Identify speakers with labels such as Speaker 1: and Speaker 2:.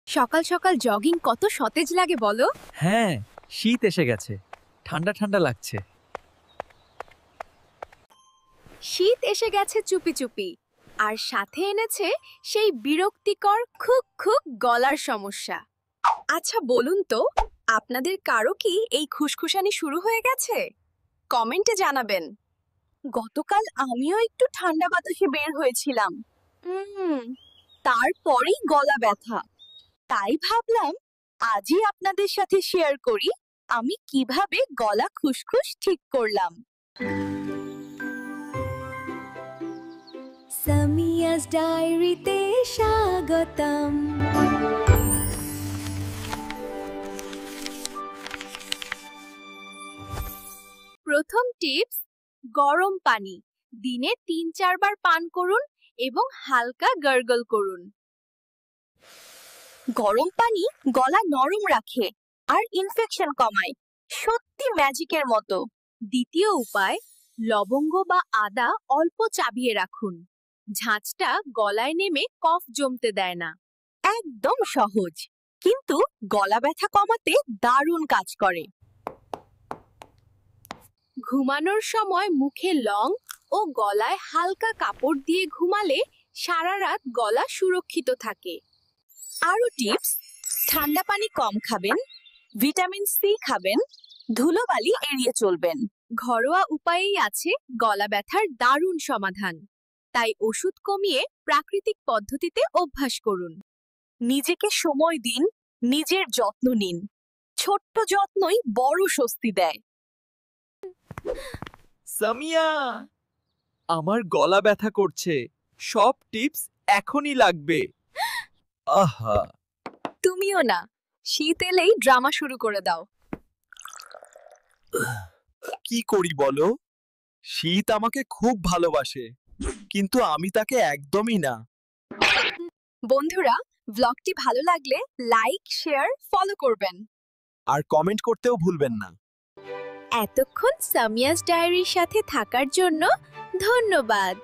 Speaker 1: সকাল সকাল জগিং কত সতেজ লাগে বলো।
Speaker 2: হ্যাঁ, শীত এসে গেছে, ঠান্ডা ঠান্ডা লাগছে।
Speaker 1: শীত এসে গেছে চুপি চুপি, আর সাথে এনেছে সেই বিরক্তিকর খুক খুক গলার সমস্যা। আচ্ছা বলুন তো, আপনাদের কারো কি এই খুশখুশানি শুরু হয়ে গেছে? কমেন্টে জানাবেন। গতকাল আমিও একটু ঠান্ডা বাতাসে বের হয়েছিলাম, তারপরেই গলা ব্যথা। তাই ভাবলাম আজই আপনাদের সাথে শেয়ার করি আমি কিভাবে গলা খুশখুশ ঠিক করলাম। সামিয়াস ডায়েরিতে স্বাগতম। প্রথম টিপস, গরম পানি দিনে ৩-৪ বার পান করুন এবং হালকা গার্গল করুন। গরম পানি গলা নরম রাখে আর ইনফেকশন কমায়, সত্যি ম্যাজিকের মতো। দ্বিতীয় উপায়, লবঙ্গ বা আদা অল্প চাবিয়ে রাখুন। ঝাঁঝটা গলায় নেমে কফ জমতে দেয় না। একদম সহজ, কিন্তু গলা ব্যথা কমাতে দারুণ কাজ করে। ঘুমানোর সময় মুখে লং ও গলায় হালকা কাপড় দিয়ে ঘুমালে সারা রাত গলা সুরক্ষিত থাকে। আরো টিপস, ঠান্ডা পানি কম খাবেন, ভিটামিন সি খাবেন, ধুলোবালি এড়িয়ে চলবেন। ঘরোয়া উপায়েই আছে গলা ব্যথার দারুণ সমাধান। তাই ওষুধ কমিয়ে প্রাকৃতিক পদ্ধতিতে অভ্যাস করুন। নিজেকে সময় দিন, নিজের যত্ন নিন। ছোট্ট যত্নই বড় স্বস্তি দেয়।
Speaker 2: সামিয়া, আমার গলা ব্যথা করছে, সব টিপস এখনই লাগবে। আহা,
Speaker 1: তুমিও না, শীত এলেই ড্রামা শুরু করে দাও।
Speaker 2: কি করি বলো? শীত আমাকে খুব ভালোবাসে, কিন্তু আমি তাকে একদমই না।
Speaker 1: বন্ধুরা, ব্লগটি ভালো লাগলে লাইক, শেয়ার, ফলো করবেন।
Speaker 2: আর কমেন্ট করতেও ভুলবেন না।
Speaker 1: এতক্ষণ সামিয়াস ডায়েরির সাথে থাকার জন্য ধন্যবাদ।